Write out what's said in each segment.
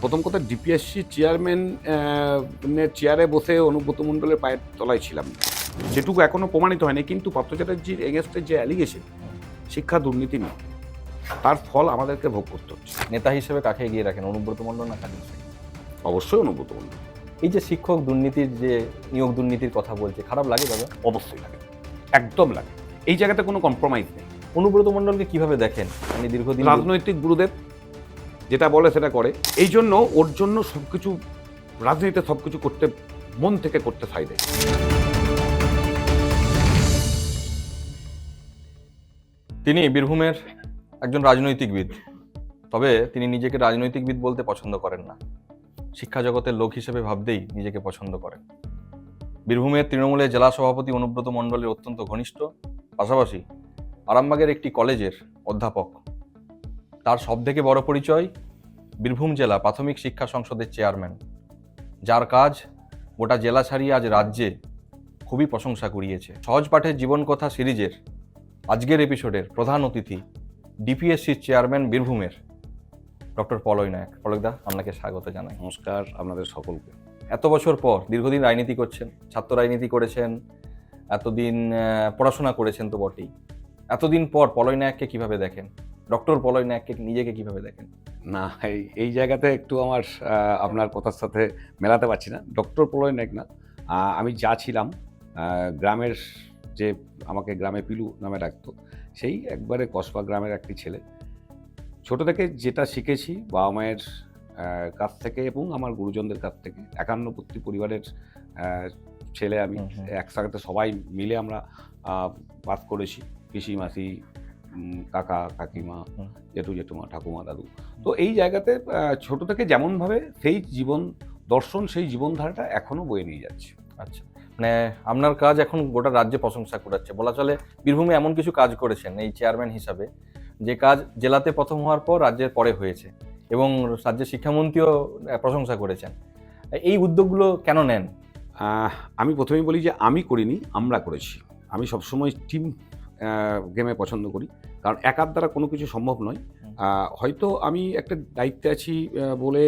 প্রথম কথা DPSC chairman চেয়ারে বসে অনুব্রত মণ্ডলের পায়ের তলায় ছিলাম না, যেটুকু এখনো প্রমাণিত হয়নি। কিন্তু পার্থ চ্যাটার্জির এগেনস্টে যে অ্যালিগেশন শিক্ষা দুর্নীতি নিয়ে, তার ফল আমাদেরকে ভোগ করতে হচ্ছে। নেতা হিসেবে কাকে এগিয়ে রাখেন, অনুব্রত মণ্ডল না কাজী হোসেন? অবশ্যই অনুব্রত মণ্ডল। এই যে শিক্ষক দুর্নীতির যে নিয়োগ দুর্নীতির কথা বলছে, খারাপ লাগে দাদা? অবশ্যই লাগে, একদম লাগে। এই জায়গাতে কোনো কম্প্রোমাইজ নেই। অনুব্রত মণ্ডলকে কিভাবে দেখেন? মানে দীর্ঘদিন রাজনৈতিক গুরুদেব যেটা বলে সেটা করে, এই জন্য ওর জন্য সবকিছু রাজনীতিতে সবকিছু করতে মন থেকে করতে চাই দেয়। তিনি বীরভূমের একজন রাজনৈতিকবিদ, তবে তিনি নিজেকে রাজনৈতিকবিদ বলতে পছন্দ করেন না। শিক্ষা জগতের লোক হিসেবে ভাবতেই নিজেকে পছন্দ করেন। বীরভূমের তৃণমূলের জেলা সভাপতি অনুব্রত মণ্ডলের অত্যন্ত ঘনিষ্ঠ, পাশাপাশি আরামবাগের একটি কলেজের অধ্যাপক। তার সবথেকে বড় পরিচয় বীরভূম জেলা প্রাথমিক শিক্ষা সংসদের চেয়ারম্যান, যার কাজ গোটা জেলা ছাড়িয়ে আজ রাজ্যে খুবই প্রশংসা কুড়িয়েছে। সহজ পাঠের জীবনকথা সিরিজের আজকের এপিসোডের প্রধান অতিথি ডিপিএসসির চেয়ারম্যান বীরভূমের ডক্টর পলয় নায়ক। পলকদা, আপনাকে স্বাগত জানাই। নমস্কার আপনাদের সকলকে। এত বছর পর দীর্ঘদিন রাজনীতি করছেন, ছাত্র রাজনীতি করেছেন, এতদিন পড়াশোনা করেছেন তো বটেই। এতদিন পর পলয় নায়ককে কিভাবে দেখেন? ডক্টর পলয় নায়ককে নিজেকে কিভাবে দেখেন? না, এই জায়গাতে একটু আমার আপনার কথার সাথে মেলাতে পারছি না। ডক্টর পলয় নায়ক না, আমি যা ছিলাম গ্রামের, যে আমাকে গ্রামে পিলু নামে ডাকতো, সেই একবারে কসবা গ্রামের একটি ছেলে। ছোট থেকে যেটা শিখেছি বাবা মায়ের কাছ থেকে এবং আমার গুরুজনদের কাছ থেকে, একান্নবর্তী পরিবারের ছেলে আমি। একসাথে সবাই মিলে আমরা বাস করেছি, পিসি মাসি, কাকা কাকিমা, জেঠু জেঠুমা, ঠাকুমা দাদু। তো এই জায়গাতে ছোট থেকে যেমনভাবে সেই জীবন দর্শন, সেই জীবনধারাটা এখনো বয়ে নিয়ে যাচ্ছে। আচ্ছা, মানে আপনার কাজ এখন গোটা রাজ্যে প্রশংসা কুড়াচ্ছে বলা চলে। বীরভূমে এমন কিছু কাজ করেছেন এই চেয়ারম্যান হিসাবে, যে কাজ জেলাতে প্রথম হওয়ার পর রাজ্যের পরে হয়েছে, এবং রাজ্যের শিক্ষামন্ত্রীও প্রশংসা করেছেন। এই উদ্যোগগুলো কেন নেন? আমি প্রথমেই বলি যে আমি করিনি, আমরা করেছি। আমি সবসময় টিম গেমে পছন্দ করি, কারণ একার দ্বারা কোনো কিছু সম্ভব নয়। হয়তো আমি একটা দায়িত্বে আছি বলে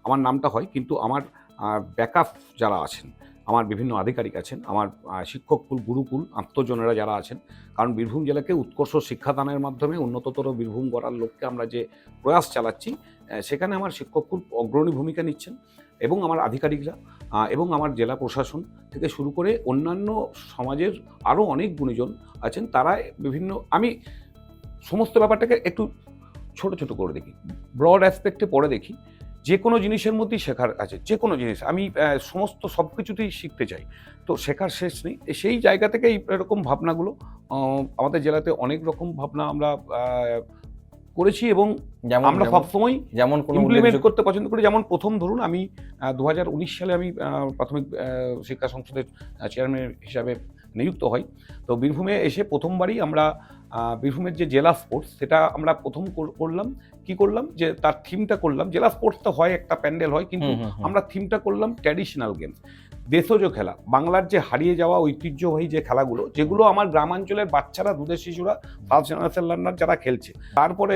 আমার নামটা হয়, কিন্তু আমার ব্যাকআপ যারা আছেন, আমার বিভিন্ন আধিকারিক আছেন, আমার শিক্ষককুল, গুরুকুল, আত্মজনেরা যারা আছেন, কারণ বীরভূম জেলাকে উৎকর্ষ শিক্ষাদানের মাধ্যমে উন্নততর বীরভূম গড়ার লক্ষ্যে আমরা যে প্রয়াস চালাচ্ছি, সেখানে আমার শিক্ষককুল অগ্রণী ভূমিকা নিচ্ছেন, এবং আমার আধিকারিকরা এবং আমার জেলা প্রশাসন থেকে শুরু করে অন্যান্য সমাজের আরও অনেক গুণীজন আছেন, তারা বিভিন্ন, আমি সমস্ত ব্যাপারটাকে একটু ছোট ছোট করে দেখি, ব্রড অ্যাসপেক্টে পড়ে দেখি। যে কোনো জিনিসের মধ্যেই শেখার আছে, যে কোনো জিনিস আমি সমস্ত সব কিছুতেই শিখতে চাই, তো শেখার শেষ নেই। সেই জায়গা থেকে এরকম ভাবনাগুলো আমাদের জেলাতে অনেক রকম ভাবনা আমরা করেছি, এবং আমরা সবসময় যেমন ইমপ্লিমেন্ট করতে পছন্দ করি। যেমন প্রথম ধরুন, আমি 2019 সালে আমি প্রাথমিক শিক্ষা সংসদের চেয়ারম্যান হিসাবে নিযুক্ত হই। তো বীরভূমে এসে প্রথমবারই আমরা বীরভূমের যে জেলা স্পোর্টস, সেটা আমরা প্রথম করলাম। কি করলাম যে তার থিমটা করলাম, জেলা স্পোর্টস তো হয়, একটা প্যান্ডেল হয়, কিন্তু আমরা থিমটা করলাম ট্র্যাডিশনাল গেমস, দেশজ খেলা, বাংলার যে হারিয়ে যাওয়া ঐতিহ্যবাহী যে খেলাগুলো, যেগুলো আমার গ্রামাঞ্চলের বাচ্চারা, দুধের শিশুরা, ফার্স্ট জেনারেশন লার্নার যারা খেলছে। তারপরে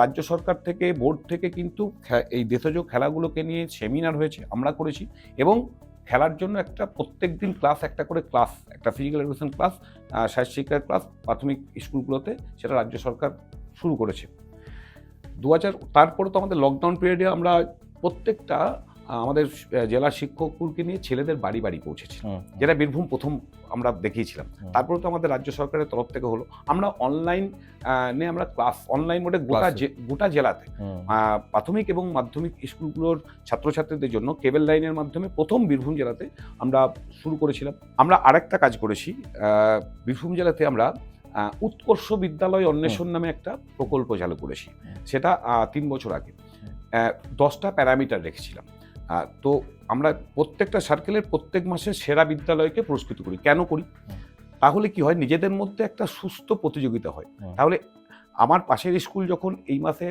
রাজ্য সরকার থেকে, বোর্ড থেকে কিন্তু এই দেশজ খেলাগুলোকে নিয়ে সেমিনার হয়েছে, আমরা করেছি, এবং খেলার জন্য একটা প্রত্যেক দিন ক্লাস, একটা করে ক্লাস, একটা ফিজিক্যাল এডুকেশন ক্লাস, শারীরিক শিক্ষার ক্লাস প্রাথমিক স্কুলগুলোতে, সেটা রাজ্য সরকার শুরু করেছে। তারপরে তো আমাদের লকডাউন পিরিয়ডে আমরা প্রত্যেকটা আমাদের জেলা শিক্ষকগুলোকে নিয়ে ছেলেদের বাড়ি বাড়ি পৌঁছেছি, যেটা বীরভূম প্রথম আমরা দেখিয়েছিলাম। তারপরে তো আমাদের রাজ্য সরকারের তরফ থেকে হলো, আমরা অনলাইন নিয়ে আমরা ক্লাস, অনলাইন মোডে গোটা জেলাতে প্রাথমিক এবং মাধ্যমিক স্কুলগুলোর ছাত্রছাত্রীদের জন্য কেবল লাইনের মাধ্যমে প্রথম বীরভূম জেলাতে আমরা শুরু করেছিলাম। আমরা আরেকটা কাজ করেছি, বীরভূম জেলাতে আমরা উৎকর্ষ বিদ্যালয় অন্বেষণ নামে একটা প্রকল্প চালু করেছি। সেটা 3 বছর আগে 10টা প্যারামিটার রেখেছিলাম। তো আমরা প্রত্যেকটা সার্কেলের প্রত্যেক মাসে সেরা বিদ্যালয়কে পুরস্কৃত করি। কেন করি? তাহলে কি হয়, নিজেদের মধ্যে একটা সুস্থ প্রতিযোগিতা হয়। তাহলে আমার পাশের স্কুল যখন এই মাসে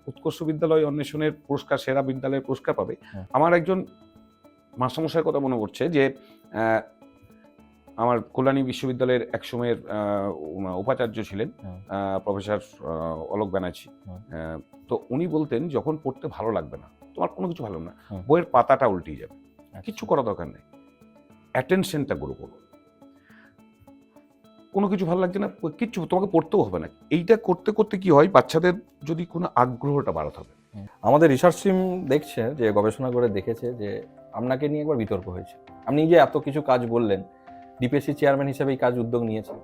উৎকর্ষ বিদ্যালয় অন্বেষণের পুরস্কার, সেরা বিদ্যালয়ের পুরস্কার পাবে, আমার একজন মাস্টারমশাইয়ের কথা মনে পড়ছে যে আমার কল্যাণী বিশ্ববিদ্যালয়ের এক সময়ের উপাচার্য ছিলেন প্রফেসর অলোক ব্যানার্জি। তো উনি বলতেন, যখন পড়তে ভালো লাগবে না, তোমার কোনো কিছু ভালো লাগবে না, বইয়ের পাতাটা উল্টিয়ে যাবে, কিচ্ছু করা দরকার নেই, অ্যাটেনশনটা গ্রো করো। কোনো কিছু ভালো লাগছে না, কিচ্ছু তোমাকে পড়তেও হবে না। এইটা করতে করতে কি হয়, বাচ্চাদের যদি কোনো আগ্রহটা বাড়াতে হবে। আমাদের রিসার্চ টিম দেখছে, যে গবেষণা করে দেখেছে যে আপনাকে নিয়ে একবার বিতর্ক হয়েছে। আপনি যে এত কিছু কাজ বললেন, ডিপিএসসি চেয়ারম্যান হিসেবে এই কাজ উদ্যোগ নিয়েছেন,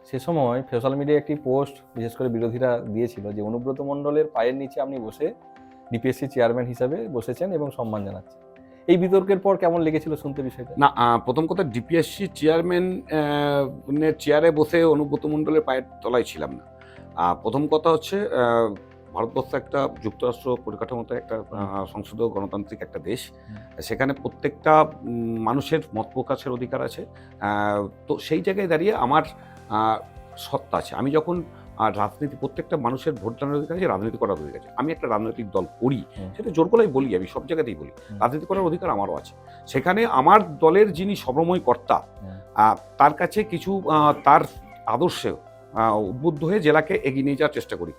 সে সময় সোশ্যাল মিডিয়ায় একটি পোস্ট বিশেষ করে বিরোধীরা দিয়েছিল যে অনুব্রত মণ্ডলের পায়ের নিচে আপনি বসে ডিপিএসসি চেয়ারম্যান হিসেবে বসেছেন এবং সম্মান জানাচ্ছেন। এই বিতর্কের পর কেমন লেগেছিল শুনতে বিষয়টা? না, প্রথম কথা, ডিপিএসসি চেয়ারম্যান চেয়ারে বসে অনুব্রত মণ্ডলের পায়ের তলায় ছিলাম না। প্রথম কথা হচ্ছে, ভারতবর্ষ একটা যুক্তরাষ্ট্র পরিকাঠামোতে একটা সংসদীয় গণতান্ত্রিক একটা দেশ। সেখানে প্রত্যেকটা মানুষের মত প্রকাশের অধিকার আছে। তো সেই জায়গায় দাঁড়িয়ে আমার সত্তা আছে। আমি যখন রাজনীতি, প্রত্যেকটা মানুষের ভোট দানের অধিকার আছে, রাজনীতি করার অধিকার আছে। আমি একটা রাজনৈতিক দল করি, সেটা জোর গলায় বলি, আমি সব জায়গাতেই বলি, রাজনীতি করার অধিকার আমারও আছে। সেখানে আমার দলের যিনি সর্বময় কর্তা, তার কাছে কিছু তার আদর্শে উদ্বুদ্ধ হয়ে জেলাকে এগিয়ে নিয়ে যাওয়ার চেষ্টা করি।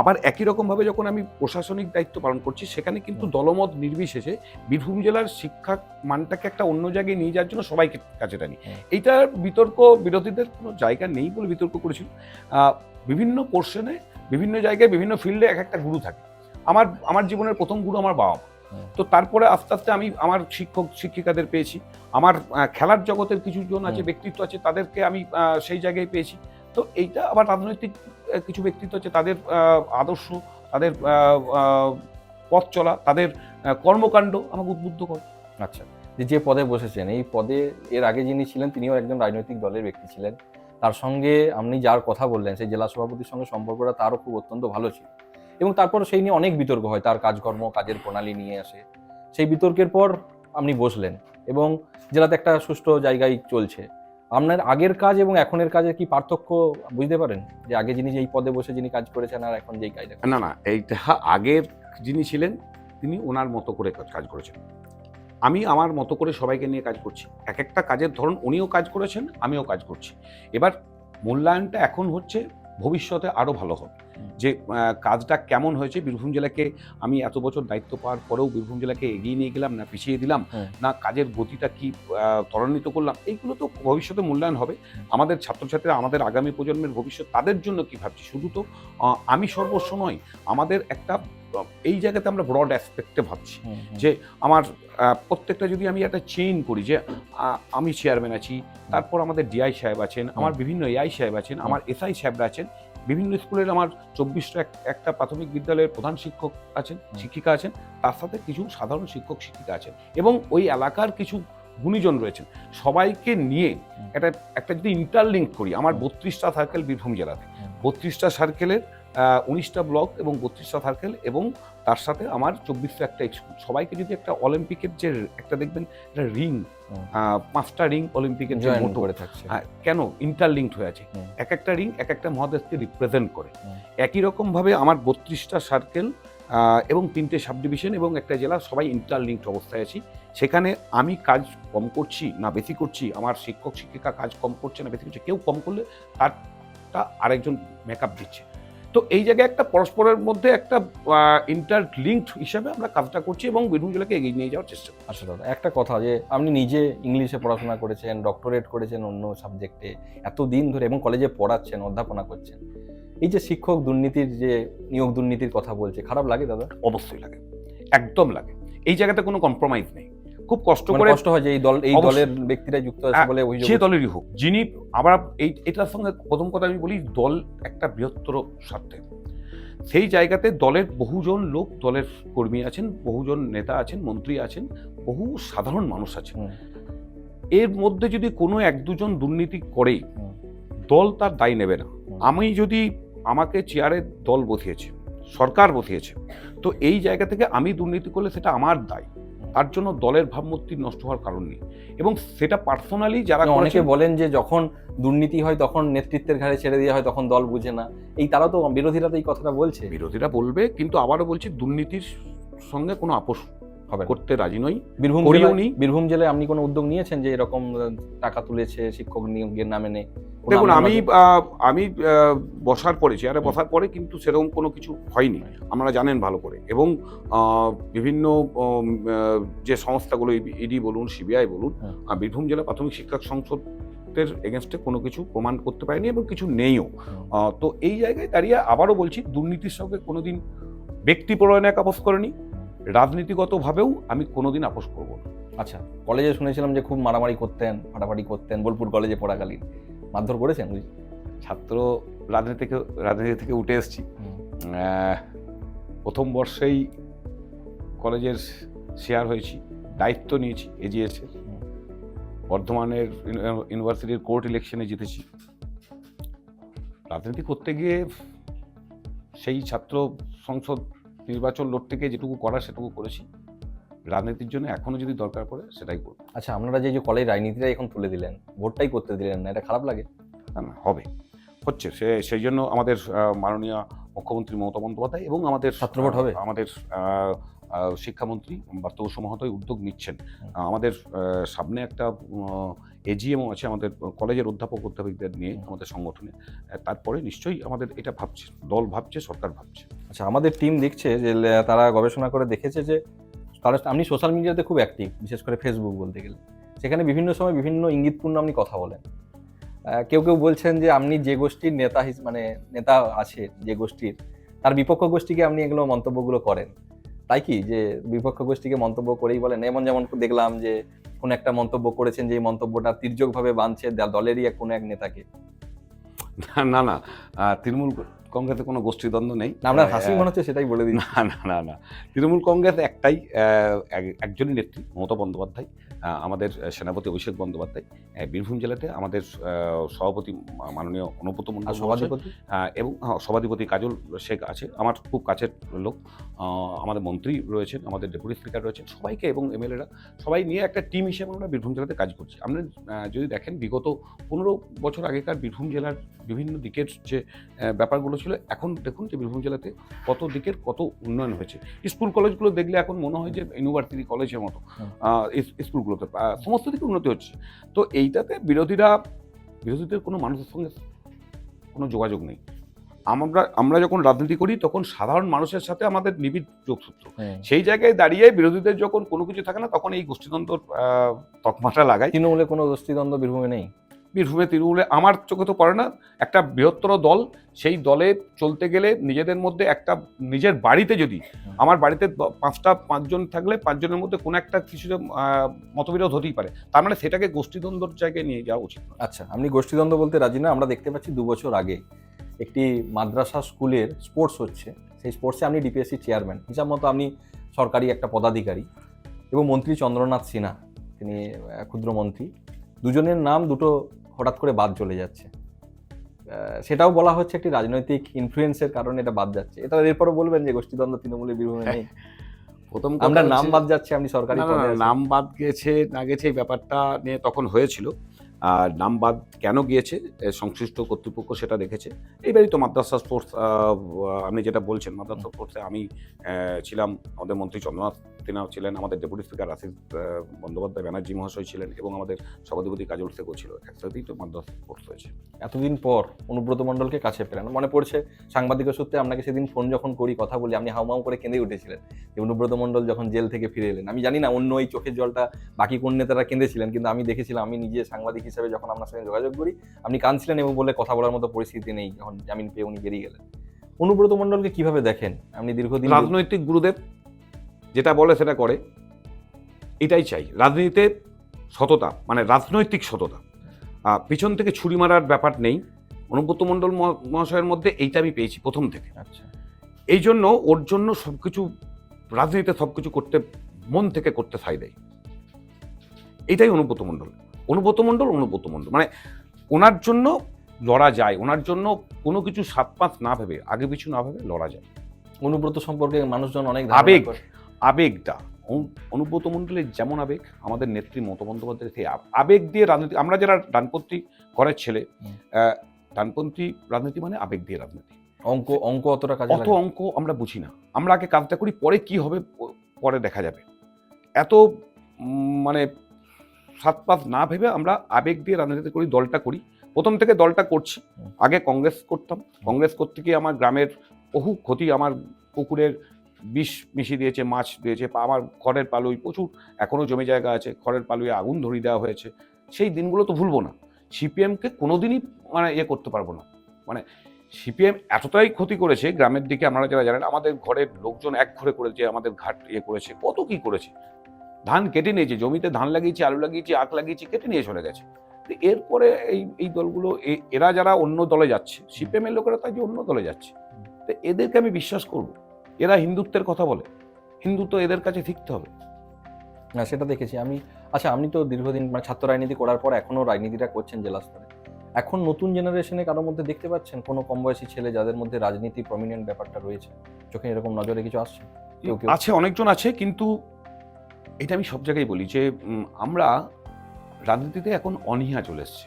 আবার একই রকমভাবে যখন আমি প্রশাসনিক দায়িত্ব পালন করছি, সেখানে কিন্তু দলমত নির্বিশেষে বীরভূম জেলার শিক্ষা মানটাকে একটা অন্য জায়গায় নিয়ে যাওয়ার জন্য সবাইকে কাছে টানি। এইটার বিতর্ক, বিরোধীদের কোনো জায়গা নেই বলে বিতর্ক করেছিল। বিভিন্ন পোর্শনে, বিভিন্ন জায়গায়, বিভিন্ন ফিল্ডে এক একটা গুরু থাকে। আমার জীবনের প্রথম গুরু আমার বাবা মা। তো তারপরে আস্তে আস্তে আমি আমার শিক্ষক শিক্ষিকাদের পেয়েছি। আমার খেলার জগতের কিছু জন আছে, ব্যক্তিত্ব আছে, তাদেরকে আমি সেই জায়গায় পেয়েছি। তো এইটা আবার রাজনৈতিক কিছু ব্যক্তিত্ব আছে, তাদের আদর্শ, তাদের পথ চলা, তাদের কর্মকাণ্ড আমাকে উদ্বুদ্ধ করে। আচ্ছা, যে পদে বসেছেন, এই পদে এর আগে যিনি ছিলেন তিনিও একজন রাজনৈতিক দলের ব্যক্তি ছিলেন। তার সঙ্গে আপনি যার কথা বললেন, সেই জেলা সভাপতির সঙ্গে সম্পর্কটা তারও খুব অত্যন্ত ভালো ছিল, এবং তারপর সেই নিয়ে অনেক বিতর্ক হয়, তার কাজকর্ম, কাজের প্রণালী নিয়ে আসে। সেই বিতর্কের পর আপনি বসলেন এবং জেলাতে একটা সুষ্ঠু জায়গায় চলছে। আপনার আগের কাজ এবং এখনের কাজের কি পার্থক্য বুঝতে পারেন, যে আগে যিনি যেই পদে বসে যিনি কাজ করেছেন আর এখন যেই কাজ? না, এইটা আগের যিনি ছিলেন তিনি ওনার মতো করে কাজ করেছেন, আমি আমার মতো করে সবাইকে নিয়ে কাজ করছি। এক একটা কাজের ধরন উনিও কাজ করেছেন, আমিও কাজ করছি। এবার মূল্যায়নটা এখন হচ্ছে ভবিষ্যতে আরও ভালো হবে, যে কাজটা কেমন হয়েছে। বীরভূম জেলাকে আমি এত বছর দায়িত্ব পাওয়ার পরেও বীরভূম জেলাকে এগিয়ে নিয়ে গেলাম না পিছিয়ে দিলাম, না কাজের গতিটা কি ত্বরান্বিত করলাম, এইগুলো তো ভবিষ্যতে মূল্যায়ন হবে। আমাদের ছাত্রছাত্রীরা, আমাদের আগামী প্রজন্মের ভবিষ্যৎ, তাদের জন্য কি ভাবছি। শুধু তো আমি সর্বস্ব নয়, আমাদের একটা এই জায়গাতে আমরা ব্রড অ্যাসপেক্টে ভাবছি, যে আমার প্রত্যেকটা, যদি আমি একটা চেইন করি, যে আমি চেয়ারম্যান আছি, তারপর আমাদের ডিআই সাহেব আছেন, আমার বিভিন্ন এআই সাহেব আছেন, আমার এসআই সাহেবরা আছেন, বিভিন্ন স্কুলের আমার 24টা একটা প্রাথমিক বিদ্যালয়ের প্রধান শিক্ষক আছেন, শিক্ষিকা আছেন, তার সাথে কিছু সাধারণ শিক্ষক শিক্ষিকা আছেন, এবং ওই এলাকার কিছু গুণীজন রয়েছেন। সবাইকে নিয়ে একটা যদি ইন্টারলিঙ্ক করি, আমার 32টা সার্কেল বীরভূম জেলাতে, 32টা সার্কেলের 19টা ব্লক এবং 32টা সার্কেল, এবং তার সাথে আমার 24টা একটা স্কুল, সবাইকে যদি একটা অলিম্পিকের যে একটা দেখবেন একটা রিং, 5টা রিং অলিম্পিকের যে মোটো করে থাকছে, কেন ইন্টারলিঙ্কড হয়ে আছে, এক একটা রিং এক একটা মহাদেশকে রিপ্রেজেন্ট করে। একই রকমভাবে আমার 32টা সার্কেল এবং 3টে সাব ডিভিশন এবং একটা জেলা, সবাই ইন্টারলিঙ্কড অবস্থায় আছি। সেখানে আমি কাজ কম করছি না বেশি করছি, আমার শিক্ষক শিক্ষিকা কাজ কম করছে না বেশি করছে, কেউ কম করলে তারটা আরেকজন মেকআপ দিচ্ছে। তো এই জায়গায় একটা পরস্পরের মধ্যে একটা ইন্টারলিঙ্কড হিসাবে আমরা কাজটা করছি এবং বীরভূম জেলাকে এগিয়ে নিয়ে যাওয়ার চেষ্টা করছি। আচ্ছা দাদা, একটা কথা, যে আপনি নিজে ইংলিশে পড়াশোনা করেছেন, ডক্টরেট করেছেন অন্য সাবজেক্টে, এতদিন ধরে, এবং কলেজে পড়াচ্ছেন, অধ্যাপনা করছেন, এই যে শিক্ষক দুর্নীতির, যে নিয়োগ দুর্নীতির কথা বলছে, খারাপ লাগে দাদা? অবশ্যই লাগে, একদম লাগে। এই জায়গাতে কোনো কম্প্রোমাইজ নেই। খুব কষ্ট হয় যে এই দলের ব্যক্তিরা যুক্ত আছে বলে অভিযোগ, যে দলেরই হোক, যিনি আবার এটার সঙ্গে প্রথম কথা আমি বলি, দল একটা বৃহত্তর স্বার্থে, সেই জায়গাতে দলের বহুজন লোক, দলের কর্মী আছেন, বহুজন নেতা আছেন, মন্ত্রী আছেন, বহু সাধারণ মানুষ আছেন। এর মধ্যে যদি কোনো এক দুজন দুর্নীতি করে, দল তার দায় নেবে না। আমি যদি, আমাকে চেয়ারে দল বসিয়েছে, সরকার বসিয়েছে, তো এই জায়গা থেকে আমি দুর্নীতি করলে সেটা আমার দায়, তার জন্য দলের ভাবমূর্তি নষ্ট হওয়ার কারণ নেই। এবং সেটা পার্সোনালি যারা, অনেকে বলেন যে যখন দুর্নীতি হয় তখন নেতৃত্বের ঘাড়ে ছেড়ে দেওয়া হয়, তখন দল বুঝে না, এই তারা তো, বিরোধীরা তো এই কথাটা বলছে। বিরোধীরা বলবে, কিন্তু আবারও বলছি, দুর্নীতির সঙ্গে কোনো আপোষ হবে না। করতে রাজি নই। বীরভূম করিও জেলায় নি। বীরভূম জেলায় আপনি কোনো উদ্যোগ নিয়েছেন যে এরকম টাকা তুলেছে শিক্ষক নিয়োগের নামে নেই? দেখুন, আমি বসার পরে, চেয়ারে বসার পরে কিন্তু সেরকম কোনো কিছু হয়নি, আপনারা জানেন ভালো করে। এবং বিভিন্ন যে সংস্থাগুলো ইডি বলুন, সিবিআই বলুন, বীরভূম জেলা প্রাথমিক শিক্ষক সংসদের এগেনস্টে কোনো কিছু প্রমাণ করতে পারেনি এবং কিছু নেইও। তো এই জায়গায় দাঁড়িয়ে আবারও বলছি, দুর্নীতির সঙ্গে কোনোদিন ব্যক্তি প্রণয়নে আপোষ করেনি, রাজনীতিগতভাবেও আমি কোনোদিন আপোষ করব না। আচ্ছা, কলেজে শুনেছিলাম যে খুব মারামারি করতেন, ফাটাফাটি করতেন, বোলপুর কলেজে পড়াকালীন। মারধর করেছেন? ছাত্র রাজনীতি থেকে উঠে এসেছি। প্রথম বর্ষেই কলেজের শেয়ার হয়েছি, দায়িত্ব নিয়েছি এজিএসের, বর্ধমানের ইউনিভার্সিটির কোর্ট ইলেকশনে জিতেছি। রাজনীতি করতে গিয়ে সেই ছাত্র সংসদ নির্বাচন লড়তে গিয়ে যেটুকু করার সেটুকু করেছি। রাজনীতির জন্য এখনো যদি দরকার পড়ে সেটাই করব। আচ্ছা, আপনারা যে কলেজ রাজনীতিটা এখন তুলে দিলেন, ভোটটাই করতে দিলেন না, এটা খারাপ লাগে? না, হবে, হচ্ছে। সেই জন্য আমাদের মাননীয় মুখ্যমন্ত্রী মমতা বন্দ্যোপাধ্যায় এবং আমাদের ছাত্রভোট হবে? আমাদের শিক্ষামন্ত্রী বার্তবসু মহোদয় উদ্যোগ নিচ্ছেন। আমাদের সামনে একটা এজিএমও আছে আমাদের কলেজের অধ্যাপকদের নিয়ে আমাদের সংগঠনে। তারপরে নিশ্চয়ই আমাদের এটা ভাবছে, দল ভাবছে, সরকার ভাবছে। আচ্ছা, আমাদের টিম দেখছে যে তারা গবেষণা করে দেখেছে যে আপনি সোশ্যাল মিডিয়াতে খুব অ্যাক্টিভ, বিশেষ করে ফেসবুক বলতে গেলে। সেখানে বিভিন্ন সময় বিভিন্ন ইঙ্গিতপূর্ণ আপনি কথা বলেন। কেউ কেউ বলছেন যে আপনি যে গোষ্ঠীর নেতা আছে যে গোষ্ঠীর, তার বিপক্ষ গোষ্ঠীকে আপনি এগুলো মন্তব্যগুলো করেন। তাই কি যে বিপক্ষ গোষ্ঠীকে মন্তব্য করেই বলেন? যেমন দেখলাম যে কোন একটা মন্তব্য করেছেন, যে এই মন্তব্যটা তির্যকভাবে বাঁধছে দলেরই কোনো এক নেতাকে। না না, তৃণমূল কংগ্রেসে কোনো গোষ্ঠীদ্বন্দ্ব নেই। আপনার হাসি মনে হচ্ছে, সেটাই বলে দিন। না, তৃণমূল কংগ্রেস একটাই, একজনই নেত্রী, মমতা বন্দ্যোপাধ্যায়, আমাদের সেনাপতি অভিষেক বন্দ্যোপাধ্যায়। বীরভূম জেলাতে আমাদের সভাপতি মাননীয় অনুব্রত মণ্ডল, সভাধিপতি এবং সভাধিপতি কাজল শেখ আছে, আমার খুব কাছের লোক। আমাদের মন্ত্রী রয়েছেন, আমাদের ডেপুটি স্পিকার রয়েছেন, সবাইকে এবং এমএলএরা সবাই নিয়ে একটা টিম হিসেবে আমরা বীরভূম জেলাতে কাজ করছি। আমরা যদি দেখেন বিগত 15 বছর আগেকার বীরভূম জেলার বিভিন্ন দিকের যে ব্যাপারগুলো ছিল, এখন দেখুন যে বীরভূম জেলাতে কত দিকের কত উন্নয়ন হয়েছে। স্কুল কলেজগুলো দেখলে এখন মনে হয় যে ইউনিভার্সিটি কলেজের মতো। স্কুলগুলোতে সমস্ত দিকে উন্নতি হচ্ছে। তো এইটাতে বিরোধীদের কোনো মানুষের সঙ্গে কোনো যোগাযোগ নেই। আমরা যখন রাজনীতি করি তখন সাধারণ মানুষের সাথে আমাদের নিবিড় যোগসূত্র। সেই জায়গায় দাঁড়িয়ে বিরোধীদের যখন কোনো কিছু থাকে না, তখন এই গোষ্ঠীদ্বন্দ্বর তকমাটা লাগায়। তৃণমূলে কোনো গোষ্ঠীদ্বন্দ্ব বীরভূমে নেই? তৃণমূলে আমার চোখে তো পড়ে না। একটা বৃহত্তর দল, সেই দলে চলতে গেলে নিজেদের মধ্যে একটা, নিজের বাড়িতে যদি আমার বাড়িতে 5জন থাকলে 5 জনের মধ্যে কোনো একটা কিছু মতবিরোধ হতেই পারে, তার মানে সেটাকে গোষ্ঠীদ্বন্দ্বর জায়গায় নিয়ে যাওয়া উচিত না। আচ্ছা, আপনি গোষ্ঠীদ্বন্দ্ব বলতে রাজি না। আমরা দেখতে পাচ্ছি 2 বছর আগে একটি মাদ্রাসা স্কুলের স্পোর্টস হচ্ছে, সেই স্পোর্টসে আপনি ডিপিএসসি চেয়ারম্যান হিসাব মতো, আপনি সরকারি একটা পদাধিকারী, এবং মন্ত্রী চন্দ্রনাথ সিনহা, তিনি ক্ষুদ্র মন্ত্রী, দুজনের নাম দুটো হঠাৎ করে বাদ চলে যাচ্ছে। সেটাও বলা হচ্ছে একটি রাজনৈতিক ইনফ্লুয়েন্সের কারণে এটা বাদ যাচ্ছে। এটা এরপরও বলবেন যে গোষ্ঠীদ্বন্দ্ব তৃণমূলের বীরভূমে নেই? প্রথম আমরা নাম বাদ যাচ্ছে, আপনি সরকারি পদে আছেন। নাম বাদ গেছে না গেছে এই ব্যাপারটা নিয়ে তখন হয়েছিল। আর নাম বাদ কেন গিয়েছে সংশ্লিষ্ট কর্তৃপক্ষ সেটা দেখেছে। এইবারই তো মাদ্রাসা স্পোর্টস, আপনি যেটা বলছেন মাদ্রাসা স্পোর্টসে আমি ছিলাম, আমাদের মন্ত্রী চন্দ্রনাথ সিনহা ছিলেন, আমাদের ডেপুটি স্পিকার আশিস বন্দ্যোপাধ্যায় ব্যানার্জি মহাশয় ছিলেন, এবং আমাদের সভাধিপতি কাজল শেখও ছিল। একসাথেই তো মাদ্রাসা স্পোর্টস হয়েছে। এতদিন পর অনুব্রত মণ্ডলকে কাছে পেলেন, মনে পড়ছে সাংবাদিকের সূত্রে আপনাকে সেদিন ফোন যখন করি, কথা বলি, আপনি হাউমাউ করে কেঁদে উঠেছিলেন যে অনুব্রত মণ্ডল যখন জেল থেকে ফিরে এলেন। আমি জানি না অন্য এই চোখের জলটা বাকি কোন নেতারা কেঁদেছিলেন, কিন্তু আমি দেখেছিলাম, আমি নিজে সাংবাদিক হিসেবে যখন আপনার সঙ্গে যোগাযোগ করি, আপনি কাঁদছিলেন এবং বলে কথা বলার মতো পরিস্থিতি নেই, যখন জামিন পেয়ে উনি বেরিয়ে গেলেন। অনুব্রত মণ্ডলকে কিভাবে দেখেন আপনি? দীর্ঘদিন রাজনৈতিক গুরুদেব যেটা বলে সেটা করে, এটাই চাই। রাজনীতিতে সততা, মানে রাজনৈতিক সততা, পিছন থেকে ছুরি মারার ব্যাপার নেই। অনুব্রত মণ্ডল মহাশয়ের মধ্যে এইটা আমি পেয়েছি প্রথম থেকে। আচ্ছা, এই জন্য ওর জন্য সবকিছু, রাজনীতিতে সবকিছু করতে, মন থেকে করতে সাই দেয়। এইটাই অনুব্রত মণ্ডল। মানে ওনার জন্য লড়া যায়, ওনার জন্য কোনো কিছু 7-5 না ভেবে, আগে পিছু না ভেবে লড়া যায়। অনুব্রত সম্পর্কে মানুষজন অনেক আবেগটা, অনুব্রত মণ্ডলের যেমন আবেগ, আমাদের নেত্রী মমতা বন্দ্যোপাধ্যায়ের সেই আবেগ দিয়ে রাজনীতি। আমরা যারা ডানপন্থী ঘরের ছেলে, ডানপন্থী রাজনীতি মানে আবেগ দিয়ে রাজনীতি। অঙ্ক অতটা কাজে লাগে? অঙ্ক আমরা বুঝি না, আমরা আগে কাজটা করি, পরে কি হবে পরে দেখা যাবে। এত মানে সাত পাঁচ না ভেবে আমরা আবেগ দিয়ে রাজনীতি করি, দলটা করি। প্রথম থেকে দলটা করছি। আগে কংগ্রেস করতাম, কংগ্রেস করতে গিয়ে আমার গ্রামের বহু ক্ষতি, আমার পুকুরের বিষ মিশিয়ে দিয়েছে, মাছ দিয়েছে, আমার খড়ের পালুই প্রচুর এখনও জমি জায়গা আছে, খড়ের পালুয়ে আগুন ধরিয়ে দেওয়া হয়েছে। সেই দিনগুলো তো ভুলবো না। সিপিএমকে কোনোদিনই মানে করতে পারবো না। মানে সিপিএম এতটাই ক্ষতি করেছে গ্রামের দিকে, আপনারা যারা জানেন, আমাদের ঘরের লোকজন এক ঘরে করেছে, আমাদের ঘাট করেছে, কত কি করেছে। ধান কেটে নিয়েছে, জমিতে ধান লাগিয়েছি, আলু লাগিয়েছি, আখ লাগিয়েছি, কেটে নিয়ে চলে গেছে। এরপরে এই দলগুলো, এরা যারা অন্য দলে যাচ্ছে, সিপিএম এর লোকেরা তাই যে অন্য দলে যাচ্ছে, তো এদেরকে আমি বিশ্বাস করব? এরা হিন্দুত্বের কথা বলে, হিন্দুত্ব এদের কাছে শিখতে হবে। না, সেটা দেখেছি আমি। আচ্ছা, আপনি তো দীর্ঘদিন মানে ছাত্র রাজনীতি করার পর এখনো রাজনীতিটা করছেন জেলা স্তরে। এখন নতুন জেনারেশনে কারোর মধ্যে দেখতে পাচ্ছেন কোনো কম বয়সী ছেলে যাদের মধ্যে রাজনীতি প্রমিনেন্ট ব্যাপারটা রয়েছে, চোখে এরকম নজরে কিছু আসছে? কেউ কেউ আছে, অনেকজন আছে, কিন্তু এটা আমি সব জায়গায় বলি যে আমরা রাজনীতিতে এখন অনীহা চলে এসছে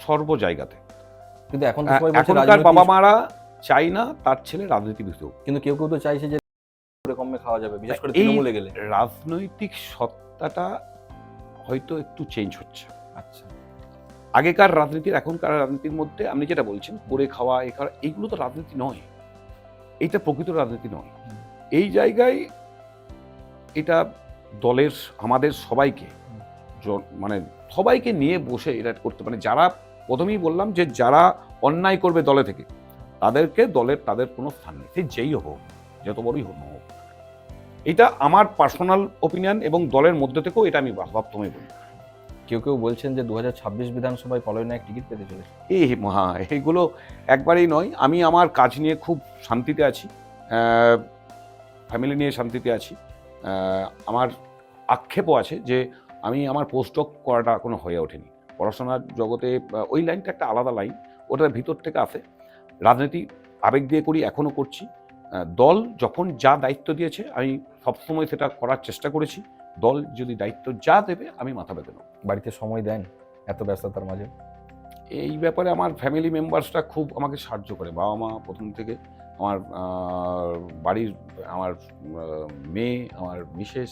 সর্ব জায়গাতে। কিন্তু এখন তো সবাই বলছে এখনকার রাজনীতি, বাবা মারা চাই না তার ছেলে রাজনীতিবিদ হোক। কিন্তু কেউ কেউ তো চাইছে যে কমে খাওয়া যাবে, বিশেষ করে এই তৃণমূলে গেলে। রাজনৈতিক সত্তাটা হয়তো একটু চেঞ্জ হচ্ছে। আচ্ছা, আগেকার রাজনীতির এখনকার রাজনীতির মধ্যে আপনি যেটা বলছেন, করে খাওয়া, এ খাওয়া, এইগুলো তো রাজনীতি নয়, এইটা প্রকৃত রাজনীতি নয়। এই জায়গায় এটা দলের আমাদের সবাইকে মানে সবাইকে নিয়ে বসে এটা করতে, মানে যারা প্রথমেই বললাম যে যারা অন্যায় করবে দলে থেকে, তাদেরকে দলের তাদের কোনো স্থান নেই, সে যেই হোক, যত বড়ই হোক না হোক। এটা আমার পার্সোনাল ওপিনিয়ন, এবং দলের মধ্যে থেকেও এটা আমি প্রথমেই বলি। কেউ কেউ বলছেন যে 2026 বিধানসভায় পলয় নায়ক টিকিট পেতে চলেছে। এইগুলো একবারেই নয়। আমি আমার কাজ নিয়ে খুব শান্তিতে আছি, ফ্যামিলি নিয়ে শান্তিতে আছি। আমার আক্ষেপও আছে যে আমি আমার পোস্টডক করাটা কোনো হয়ে ওঠেনি। পড়াশোনার জগতে ওই লাইনটা একটা আলাদা লাইন, ওটার ভিতর থেকে আসে। রাজনীতি আবেগ দিয়ে করি, এখনও করছি। দল যখন যা দায়িত্ব দিয়েছে আমি সবসময় সেটা করার চেষ্টা করেছি। দল যদি দায়িত্ব যা দেবে আমি মাথা পেতে নেব। বাড়িতে সময় দেন এত ব্যস্ততার মাঝে? এই ব্যাপারে আমার ফ্যামিলি মেম্বার্সরা খুব আমাকে সাহায্য করে। বাবা মা প্রথম থেকে, আমার বাড়ির আমার মেয়ে, আমার মিসেস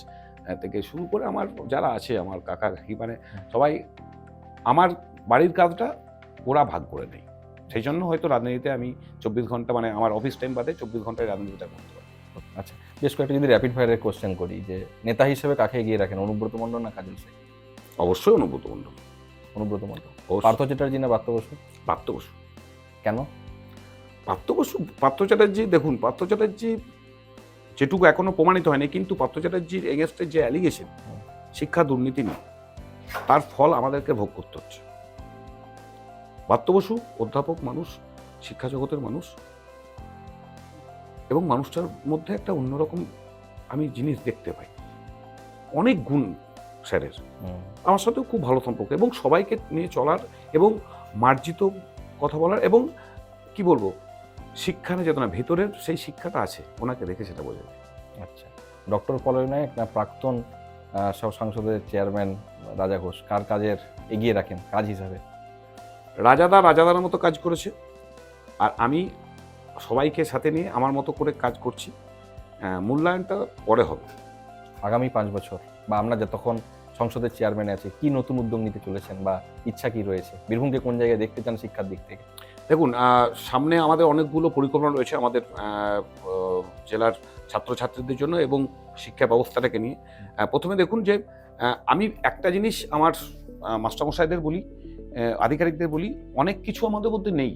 থেকে শুরু করে আমার যারা আছে, আমার কাকা কাকি, মানে সবাই আমার বাড়ির কাজটা ওরা ভাগ করে নেয়। সেই জন্য হয়তো রাজনীতিতে আমি 24 ঘন্টা, মানে আমার অফিস টাইম বাদে 24 ঘন্টায় রাজনীতিটা করতে পারি। আচ্ছা, বেশ কয়েকটা যদি র্যাপিড ফায়ারের কোশ্চেন করি, যে নেতা হিসেবে কাকে এগিয়ে রাখেন, অনুব্রত মণ্ডল না কাজল শেখ? অবশ্যই অনুব্রত মণ্ডল। অনুব্রত মণ্ডল। অবশ্যই। পার্থ চ্যাটার্জি না পার্থ বসু? পার্থ বসু। কেন? পার্থ চ্যাটার্জি, দেখুন, পার্থ চ্যাটার্জি যেটুকু এখনো প্রমাণিত হয়নি, কিন্তু পার্থ চ্যাটার্জির এগেনস্টে যে অ্যালিগেশন, শিক্ষা দুর্নীতি নিয়ে, তার ফল আমাদেরকে ভোগ করতে হচ্ছে। পার্থ বসু অধ্যাপক মানুষ, শিক্ষা জগতের মানুষ, এবং মানুষটার মধ্যে একটা অন্যরকম আমি জিনিস দেখতে পাই, অনেক গুণ স্যারের। আমার সাথেও খুব ভালো সম্পর্ক, এবং সবাইকে নিয়ে চলার, এবং মার্জিত কথা বলার, এবং কি বলবো, শিক্ষা নিয়ে যেত না, ভেতরের সেই শিক্ষাটা আছে, ওনাকে দেখে সেটা বোঝা যায়। আচ্ছা, ডক্টর পলয় নায়ক না প্রাক্তন সংসদের চেয়ারম্যান রাজা ঘোষ, কার কাজের এগিয়ে রাখেন কাজ হিসাবে? রাজাদার মতো কাজ করেছে, আর আমি সবাইকে সাথে নিয়ে আমার মতো করে কাজ করছি। মূল্যায়নটা পরে হবে। আগামী 5 বছর বা আমরা যতক্ষণ সংসদের চেয়ারম্যানে আছি, কি নতুন উদ্যোগ নিতে চলেছেন বা ইচ্ছা কি রয়েছে? বীরভূমকে কোন জায়গায় দেখতে চান শিক্ষার দিক থেকে? দেখুন, সামনে আমাদের অনেকগুলো পরিকল্পনা রয়েছে আমাদের জেলার ছাত্রছাত্রীদের জন্য এবং শিক্ষা ব্যবস্থাটাকে নিয়ে। প্রথমে দেখুন যে আমি একটা জিনিস আমার মাস্টারমশাইদের বলি, আধিকারিকদের বলি, অনেক কিছু আমাদের মধ্যে নেই।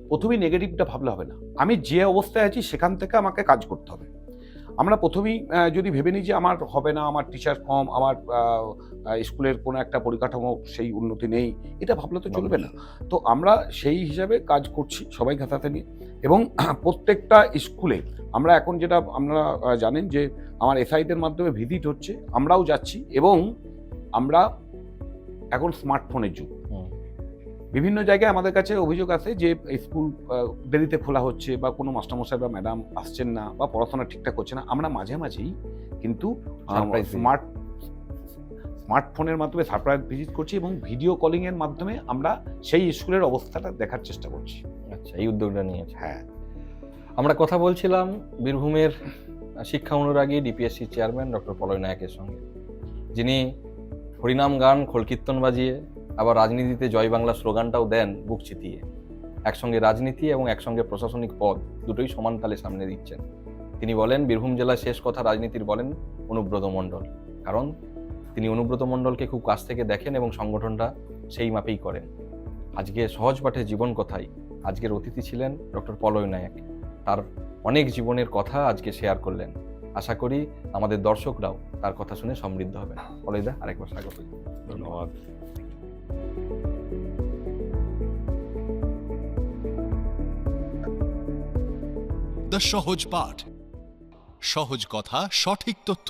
প্রথমেই নেগেটিভটা ভাবলে হবে না। আমি যে অবস্থায় আছি সেখান থেকে আমাকে কাজ করতে হবে। আমরা প্রথমেই যদি ভেবে নিই যে আমার হবে না, আমার টিচার কম, আমার স্কুলের কোনো একটা পরিকাঠামো সেই উন্নতি নেই, এটা ভাবলে তো চলবে না। তো আমরা সেই হিসাবে কাজ করছি সবাই হাতে নিয়ে, এবং প্রত্যেকটা স্কুলে আমরা এখন যেটা আপনারা জানেন যে আমার এসআইদের মাধ্যমে ভিজিট হচ্ছে, আমরাও যাচ্ছি, এবং আমরা এখন স্মার্টফোনের যুগ। বিভিন্ন জায়গায় আমাদের কাছে অভিযোগ আছে যে স্কুল দেরিতে খোলা হচ্ছে, বা কোনো মাস্টারমশাই বা ম্যাডাম আসছেন না, বা পড়াশোনা ঠিকঠাক হচ্ছে না। আমরা মাঝে মাঝেই কিন্তু স্মার্টফোনের মাধ্যমে সারপ্রাইজ ভিজিট করছি, এবং ভিডিও কলিংয়ের মাধ্যমে আমরা সেই স্কুলের অবস্থাটা দেখার চেষ্টা করছি। আচ্ছা, এই উদ্যোগটা নিয়েছে। হ্যাঁ, আমরা কথা বলছিলাম বীরভূমের শিক্ষা অনুরাগী ডিপিএসসি চেয়ারম্যান ডক্টর পলয় নায়কের সঙ্গে, যিনি হরিনাম গান খোলকীর্তন বাজিয়ে আবার রাজনীতিতে জয় বাংলা স্লোগানটাও দেন বুক চিতিয়ে। একসঙ্গে রাজনীতি এবং একসঙ্গে প্রশাসনিক পদ দুটোই সমান তালে সামনে দিচ্ছেন। তিনি বলেন, বীরভূম জেলার শেষ কথা রাজনীতির বলেন অনুব্রত মণ্ডল, কারণ তিনি অনুব্রত মণ্ডলকে খুব কাছ থেকে দেখেন এবং সংগঠনটা সেই মাপেই করেন। আজকে সহজ পাঠে জীবন কথায় আজকের অতিথি ছিলেন ডক্টর পলয় নায়ক। তার অনেক জীবনের কথা আজকে শেয়ার করলেন। আশা করি আমাদের দর্শকরাও তার কথা শুনে সমৃদ্ধ হবেন। পলয়দা, আরেকবার স্বাগত। ধন্যবাদ। দ্য সহজ পাঠ, সহজ কথা, সঠিক তথ্য।